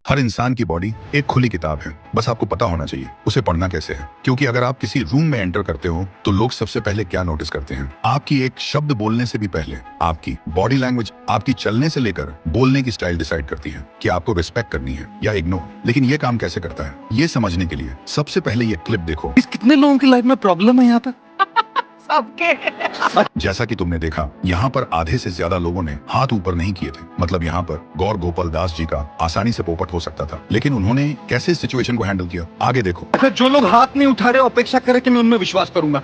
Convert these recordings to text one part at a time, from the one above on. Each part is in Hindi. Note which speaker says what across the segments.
Speaker 1: हर इंसान की बॉडी एक खुली किताब है, बस आपको पता होना चाहिए उसे पढ़ना कैसे है। क्योंकि अगर आप किसी रूम में एंटर करते हो तो लोग सबसे पहले क्या नोटिस करते हैं, आपकी एक शब्द बोलने से भी पहले आपकी बॉडी लैंग्वेज, आपकी चलने से लेकर बोलने की स्टाइल डिसाइड करती है कि आपको रिस्पेक्ट करनी है या इग्नोर। लेकिन ये काम कैसे करता है, ये समझने के लिए सबसे पहले ये क्लिप देखो।
Speaker 2: इस कितने लोगों की लाइफ में प्रॉब्लम है यहाँ पर सबके।
Speaker 1: जैसा कि तुमने देखा, यहाँ पर आधे से ज्यादा लोगों ने हाथ ऊपर नहीं किए थे। मतलब यहाँ पर गौर गोपाल दास जी का आसानी से पोपट हो सकता था, लेकिन उन्होंने कैसे सिचुएशन को हैंडल किया, आगे देखो।
Speaker 2: अच्छा, जो लोग हाथ नहीं उठा रहे अपेक्षा करे कि मैं उनमें विश्वास करूंगा।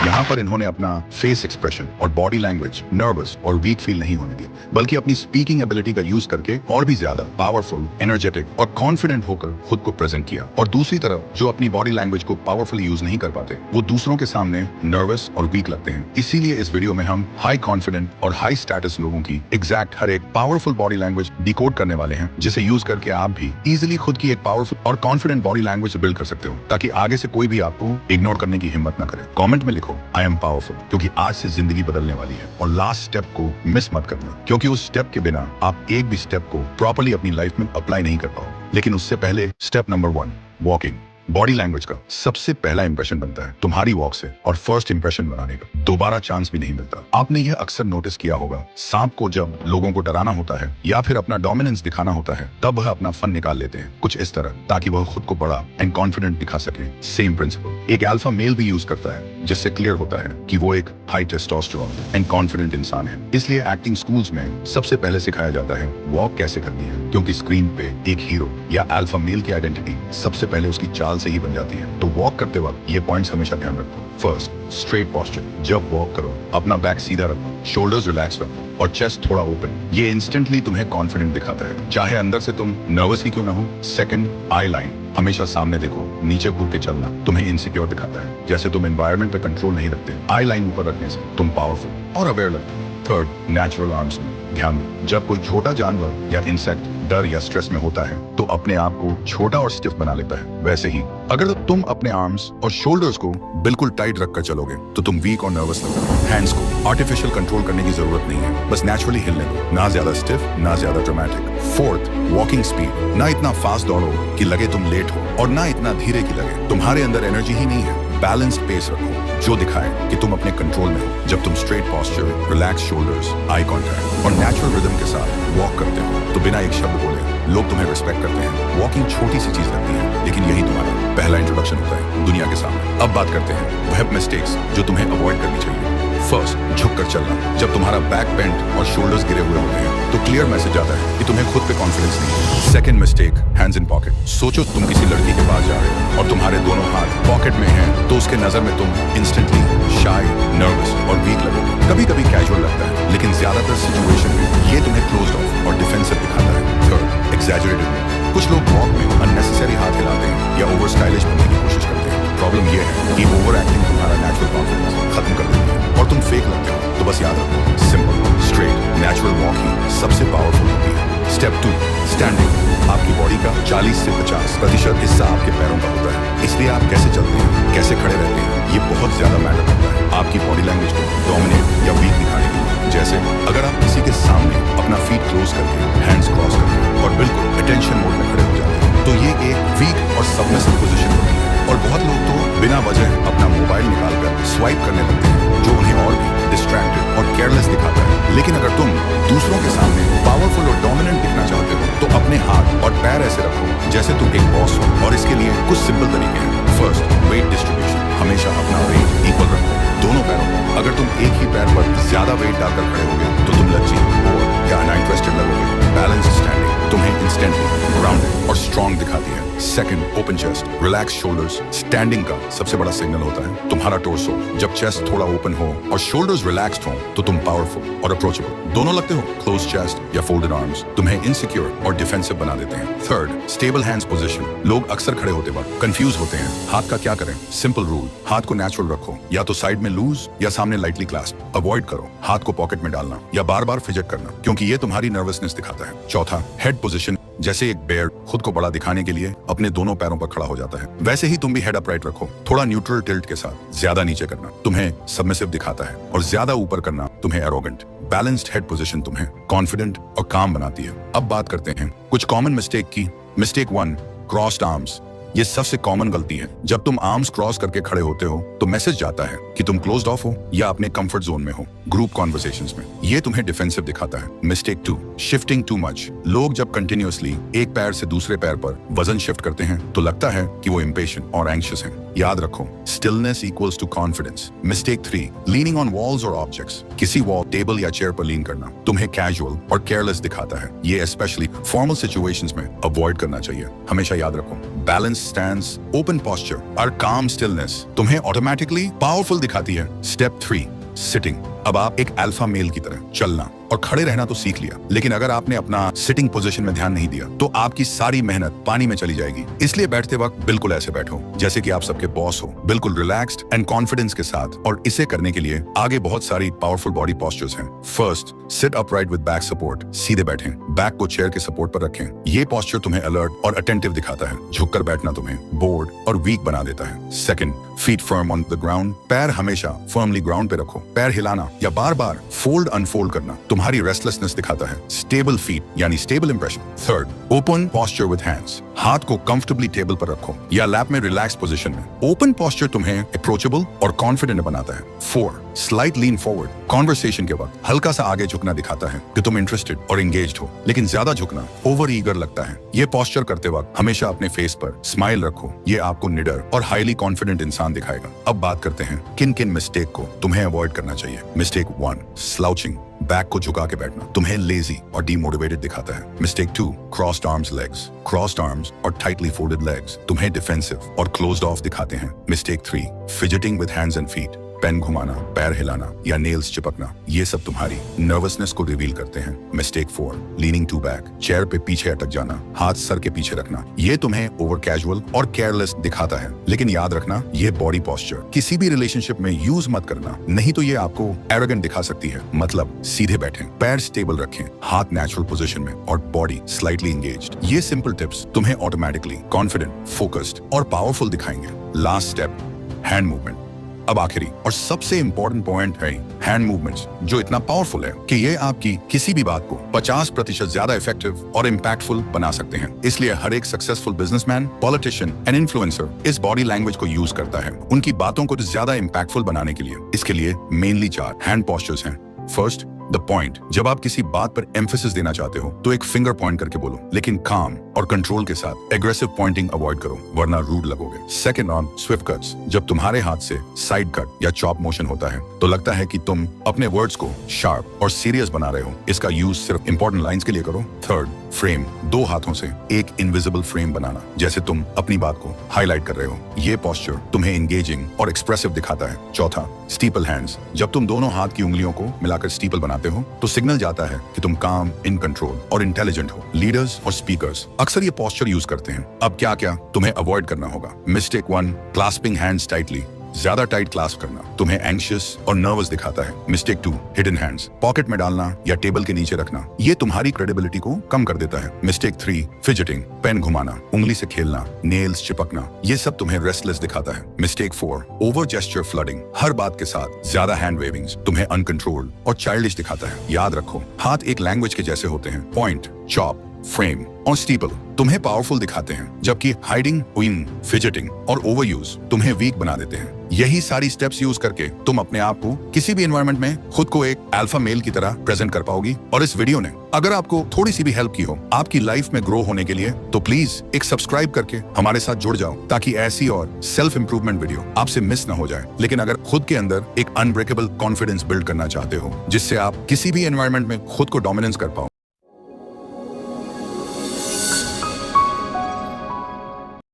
Speaker 1: यहाँ पर इन्होंने अपना फेस एक्सप्रेशन और बॉडी लैंग्वेज नर्वस और वीक फील नहीं होने दी, बल्कि अपनी स्पीकिंग एबिलिटी का यूज करके और भी ज्यादा पावरफुल, एनर्जेटिक और कॉन्फिडेंट होकर खुद को प्रेजेंट किया। और दूसरी तरफ जो अपनी बॉडी लैंग्वेज को पावरफुल यूज नहीं कर पाते, वो दूसरों के सामने नर्वस और वीक लगते हैं। इसीलिए इस वीडियो में हम हाई कॉन्फिडेंट और हाई स्टेटस लोगों की एग्जैक्ट हर एक पावरफुल बॉडी लैंग्वेज डिकोड करने वाले हैं, जिसे यूज करके आप भी इजिली खुद की एक पावरफुल और कॉन्फिडेंट बॉडी लैंग्वेज बिल्ड कर सकते हो, ताकि आगे से कोई भी आपको इग्नोर करने की हिम्मत न करे। कमेंट में लिखो आई एम पावरफुल, क्योंकि आज से जिंदगी बदलने वाली है। और लास्ट स्टेप को मिस मत करना, क्योंकि उस स्टेप के बिना आप एक भी स्टेप को प्रॉपर्ली अपनी लाइफ में अप्लाई नहीं कर पाओ। लेकिन उससे पहले step number 1, walking. Body language का सबसे पहला इंप्रेशन बनता है तुम्हारी वॉक से, और फर्स्ट इंप्रेशन बनाने का दोबारा चांस भी नहीं मिलता। आपने यह अक्सर नोटिस किया होगा, सांप को जब लोगों को डराना होता है या फिर अपना डोमिनेंस दिखाना होता है, तब वह अपना फन निकाल लेते हैं कुछ इस तरह, ताकि वह खुद को बड़ा एंड कॉन्फिडेंट दिखा सके। सेम प्रिंसिपल एक अल्फा मेल भी यूज करता है, जिससे क्लियर होता है कि वो एक हाई टेस्टोस्टेरोन एंड कॉन्फिडेंट इंसान है। इसलिए एक्टिंग स्कूल्स में सबसे पहले सिखाया जाता है वॉक कैसे करनी है, क्योंकि स्क्रीन पे एक हीरो या अल्फा मेल की आइडेंटिटी सबसे पहले उसकी चाल से ही बन जाती है। तो वॉक करते वक्त ये पॉइंट्स हमेशा ध्यान रखो। First, straight posture. जब वॉक करो अपना बैक सीधा रखो, शोल्डर्स रिलैक्स रखो और चेस्ट थोड़ा ओपन। ये इंस्टेंटली तुम्हें कॉन्फिडेंट दिखाता है, चाहे अंदर से तुम नर्वस ही क्यों ना हो। सेकंड, आई लाइन। हमेशा सामने देखो, नीचे घूर के चलना तुम्हें इनसिक्योर दिखाता है, जैसे तुम एनवायरनमेंट पे कंट्रोल नहीं रखते। आई लाइन ऊपर रखने से तुम पावरफुल और अवेयर लगते हो। थर्ड, नेचुरल आर्म्स में ध्यान दो। जब कोई छोटा जानवर या इंसेक्ट डर या स्ट्रेस में होता है तो अपने आप को छोटा और स्टिफ बना लेता है। वैसे ही अगर तुम अपने आर्म्स और शोल्डर्स को बिल्कुल टाइट रखकर चलोगे तो तुम वीक और नर्वस लगोगे। हैंड्स को आर्टिफिशियल कंट्रोल करने की जरूरत नहीं है, बस नेचुरली हिलने दो, ना ज्यादा स्टिफ ना ज्यादा ड्रामेटिक। Fourth, walking speed. ना इतना फास्ट दौड़ो कि लगे तुम लेट हो, और ना इतना धीरे कि लगे तुम्हारे अंदर एनर्जी ही नहीं है। बैलेंस्ड पेस रखो जो दिखाए कि तुम अपने कंट्रोल में हो। जब तुम straight posture, relax shoulders, eye contact और नेचुरल रिदम के साथ वॉक करते हो तो बिना एक शब्द बोले लोग तुम्हें रिस्पेक्ट करते हैं। वॉकिंग छोटी सी चीज लगती है, लेकिन यही तुम्हारा पहला इंट्रोडक्शन होता है दुनिया के सामने। अब बात करते हैं वह मिस्टेक्स जो तुम्हें अवॉइड करनी चाहिए। फर्स्ट, झुककर चलना। जब तुम्हारा बैक बेंट और शोल्डर्स गिरे हुए होते हैं तो क्लियर मैसेज आता है कि तुम्हें खुद पे कॉन्फिडेंस नहीं है। Second mistake, hands in pocket. सोचो तुम किसी लड़की के पास जा रहे हो और तुम्हारे दोनों हाथ पॉकेट में हैं, तो उसके नजर में तुम इंस्टेंटली शाय, नर्वस और वीक लगोगे। कभी कभी कैजुअल लगता है, लेकिन ज्यादातर सिचुएशन में ये तुम्हें क्लोज्ड ऑफ और डिफेंसिव दिखाता है। थर्ड, एक्सैजरेटेड। कुछ लोग वॉक में अननेसेसरी हाथ हिलाते हैं या ओवर स्टाइलिश बनने की कोशिश करते हैं। प्रॉब्लम ये है कि ओवर एक्टिंग तुम्हारा नेचुरल कॉन्फिडेंस खत्म कर देती है और तुम फेक लगते हो। तो बस याद रखो, सिंपल, स्ट्रेट, नेचुरल वॉक ही सबसे पावरफुल होती है। Step 2, standing. आपकी बॉडी का 40 से 50% हिस्सा आपके पैरों का होता है, इसलिए आप कैसे चलते हैं, कैसे खड़े रहते हैं, ये बहुत ज्यादा मैटर करता है आपकी बॉडी लैंग्वेज को डोमिनेट या वीक दिखाने के लिए। जैसे अगर आप किसी के सामने अपना फीट क्लोज करके, हैंड्स क्रॉस करके और बिल्कुल अटेंशन मोड में खड़े हो जाते हैं, तो ये एक वीक और सबमिसिव पोजीशन होती है। और बहुत लोग तो बिना वजह अपना मोबाइल निकालकर स्वाइप करने लगते हैं, जो उन्हें और भी डिस्ट्रैक्टेड और केयरलेस दिखाता है। लेकिन अगर तुम दूसरों के सामने पावरफुल और डोमिनेंट दिखना चाहते हो तो अपने हाथ और पैर ऐसे रखो जैसे तुम एक बॉस हो, और इसके लिए कुछ सिंपल तरीके हैं। First, wait distribution. हमेशा अपना वेट इक्वल रखो दोनों पैरों में। अगर तुम एक ही पैर पर ज्यादा वेट डालकर खड़े होगे तो तुम लज्जी, बोर या अनइंटरेस्टेड लगोगे। बैलेंस स्टैंडिंग तुम्हें इंस्टेंटली ग्राउंडेड और स्ट्रॉन्ग दिखाती है। Second, open chest, relax shoulders. Standing का सबसे बड़ा सिग्नल होता है तुम्हारा टोर्सो। जब चेस्ट थोड़ा ओपन हो और शोल्डर्स रिलैक्स्ड हो तो तुम पावरफुल और अप्रोचेबल दोनों लगते हो। क्लोज चेस्ट या फोल्डेड आर्म्स तुम्हें इनसिक्योर और डिफेंसिव बना देते हैं। Third, stable hands position. लोग अक्सर खड़े होते वक्त कंफ्यूज होते हैं, हाथ का क्या करें। सिंपल रूल, हाथ को नेचुरल रखो, या तो साइड में लूज या सामने लाइटली क्लास्प। अवॉइड करो हाथ को पॉकेट में डालना या बार बार फिजट करना, क्योंकि ये तुम्हारी नर्वसनेस दिखाता है। चौथा, हेड पोजीशन। जैसे एक बेयर खुद को बड़ा दिखाने के लिए अपने दोनों पैरों पर खड़ा हो जाता है, वैसे ही तुम भी हेड अपराइट रखो, थोड़ा न्यूट्रल टिल्ट के साथ। ज्यादा नीचे करना तुम्हें सबमिसिव दिखाता है और ज्यादा ऊपर करना तुम्हें एरोगेंट। बैलेंस्ड हेड पोजीशन तुम्हें कॉन्फिडेंट और काम बनाती है। अब बात करते हैं कुछ कॉमन मिस्टेक की। Mistake 1, crossed arms. ये सबसे कॉमन गलती है। जब तुम आर्म्स क्रॉस करके खड़े होते हो तो मैसेज जाता है कि तुम क्लोज्ड ऑफ हो या अपने कंफर्ट जोन में हो, ग्रुप कॉन्वर्सेशंस में। ये तुम्हें डिफेंसिव दिखाता है। Mistake 2, shifting too much. लोग जब कंटिन्यूअसली एक पैर से दूसरे पैर पर वजन शिफ्ट करते हैं तो लगता है कि वो इम्पेशेंट और एंग्शियस हैं। याद रखो, stillness equals to confidence. Mistake 3, leaning on walls और ऑब्जेक्ट्स। किसी वॉल, टेबल या चेयर पर लीन करना तुम्हें कैजुअल और केयरलेस दिखाता है। ये स्पेशली फॉर्मल सिचुएशंस में अवॉइड करना चाहिए। हमेशा याद रखो, बैलेंस स्टैंड्स, ओपन पोस्चर और काम स्टिलनेस तुम्हें ऑटोमेटिकली पावरफुल दिखाती है। Step 3, sitting. अब आप एक अल्फा मेल की तरह चलना और खड़े रहना तो सीख लिया, लेकिन अगर आपने अपना सिटिंग पोजीशन में ध्यान नहीं दिया तो आपकी सारी मेहनत पानी में चली जाएगी। इसलिए बैठते वक्त बिल्कुल ऐसे बैठो जैसे कि आप सबके बॉस हो, बिल्कुल रिलैक्स्ड एंड कॉन्फिडेंस के साथ। और इसे करने के लिए आगे बहुत सारी पावरफुल बॉडी पोस्चर्स हैं। First, sit upright with back support. सीधे बैठें, बैक को चेयर के सपोर्ट पर रखें। ये पोस्चर तुम्हें अलर्ट और अटेंटिव दिखाता है। झुककर बैठना तुम्हें बोर्ड और वीक बना देता है। Second, feet firm on the ground. पैर हमेशा फर्मली ग्राउंड पे रखो। पैर हिलाना या बार बार फोल्ड अनफोल्ड करना तुम्हारी रेस्टलेसनेस दिखाता है। स्टेबल फीट यानी stable impression. Third, open posture with hands. हाथ को कंफर्टेबली टेबल पर रखो या लैप में रिलैक्स पोजीशन में। ओपन पोस्चर तुम्हें अप्रोचेबल और कॉन्फिडेंट बनाता है। 4, स्लाइट लीन फॉरवर्ड। कॉन्वर्सेशन के वक्त हल्का सा आगे झुकना दिखाता है कि तुम इंटरेस्टेड और एंगेज्ड हो, लेकिन ज्यादा झुकना ओवर ईगर लगता है। ये पोस्चर करते वक्त हमेशा अपने फेस पर स्माइल रखो। ये आपको निडर और हाईली कॉन्फिडेंट इंसान दिखाएगा। अब बात करते हैं किन किन मिस्टेक को तुम्हें अवॉइड करना चाहिए। Mistake 1, slouching. बैक को झुका के बैठना तुम्हें लेजी और डीमोटिवेटेड दिखाता है। Mistake 2, crossed arms legs. Crossed arms और टाइटली फोल्डेड लेग्स तुम्हें डिफेंसिव और क्लोज्ड ऑफ दिखाते हैं। Mistake 3, fidgeting with hands and feet. Pen घुमाना, पैर हिलाना या नेल्स चिपकना, ये सब तुम्हारी नर्वसनेस को रिवील करते हैं। Mistake 4, leaning to back. Chair पे पीछे अटक जाना, हाथ सर के पीछे रखना, ये तुम्हें ओवर कैजुअल और केयरलेस दिखाता है। लेकिन याद रखना, ये बॉडी पोस्चर किसी भी रिलेशनशिप में यूज मत करना, नहीं तो ये आपको एरोगेंट दिखा सकती है। मतलब सीधे बैठें, पैर स्टेबल रखें, हाथ नेचुरल पोजीशन में और बॉडी स्लाइटली एंगेज्ड। ये सिंपल टिप्स तुम्हें ऑटोमेटिकली कॉन्फिडेंट, फोकस्ड और पावरफुल दिखाएंगे। Last step, hand movement. अब आखिरी और सबसे इंपॉर्टेंट पॉइंट है हैंड मूवमेंट्स, जो इतना पावरफुल है कि ये आपकी किसी भी बात को 50% ज्यादा इफेक्टिव और इम्पैक्टफुल बना सकते हैं। इसलिए हर एक successful businessman, politician and influencer इस बॉडी लैंग्वेज को यूज करता है उनकी बातों को ज्यादा इम्पैक्टफुल बनाने के लिए। इसके लिए मेनली 4 हैंड पोस्चर्स हैं। First, the point. जब आप किसी बात पर एम्फेसिस देना चाहते हो तो एक फिंगर पॉइंट करके बोलो, लेकिन काम और कंट्रोल के साथ। एग्रेसिव पॉइंटिंग अवॉइड करो वरना रूड लगोगे। Second on Swift cuts. जब तुम्हारे हाथ से साइड कट या चॉप मोशन होता है तो लगता है कि तुम अपने वर्ड्स को शार्प और सीरियस बना रहे हो। इसका यूज सिर्फ इंपॉर्टेंट लाइंस के लिए करो। Third, frame. 2 हाथों से एक इनविजिबल फ्रेम बनाना, जैसे तुम अपनी बात को हाईलाइट कर रहे हो। ये पोस्चर तुम्हें एंगेजिंग और एक्सप्रेसिव दिखाता है। चौथा, स्टीपल हैंड्स। जब तुम दोनों हाथ की उंगलियों को मिलाकर स्टीपल बनाते हो तो सिग्नल जाता है कि तुम काम, इन कंट्रोल और इंटेलिजेंट हो। लीडर्स और स्पीकर्स अक्सर ये पोस्चर यूज करते हैं। अब क्या क्या तुम्हें अवॉइड करना होगा। Mistake 1, clasping hands tightly. ज्यादा टाइट क्लास्प करना तुम्हें एंग्शियस और नर्वस दिखाता है। Mistake 2, hidden hands. पॉकेट में डालना या टेबल के नीचे रखना, ये तुम्हारी क्रेडिबिलिटी को कम कर देता है। Mistake 3, fidgeting. पेन घुमाना, उंगली से खेलना, नेल्स चिपकना, ये सब तुम्हें रेस्टलेस दिखाता है। Mistake 4, over gesture flooding. हर बात के साथ ज्यादा हैंड वेविंग्स तुम्हें अनकंट्रोल्ड और चाइल्डिश दिखाता है। याद रखो, हाथ एक लैंग्वेज के जैसे होते हैं। पॉइंट, चॉप, फ्रेम और स्टीपल तुम्हें पावरफुल दिखाते हैं, जबकि हाइडिंग, विंग, फिजिटिंग और ओवरयूज तुम्हें वीक बना देते हैं। यही सारी स्टेप्स यूज करके तुम अपने आप को किसी भी एनवायरनमेंट में खुद को एक अल्फा मेल की तरह प्रेजेंट कर पाओगी। और इस वीडियो ने अगर आपको थोड़ी सी भी हेल्प की हो आपकी लाइफ में ग्रो होने के लिए, तो प्लीज एक सब्सक्राइब करके हमारे साथ जुड़ जाओ, ताकि ऐसी और सेल्फ इंप्रूवमेंट वीडियो आपसे मिस ना हो जाए। लेकिन अगर खुद के अंदर एक अनब्रेकेबल कॉन्फिडेंस बिल्ड करना चाहते हो, जिससे आप किसी भी एनवायरनमेंट में खुद को डोमिनेंस कर पाओ,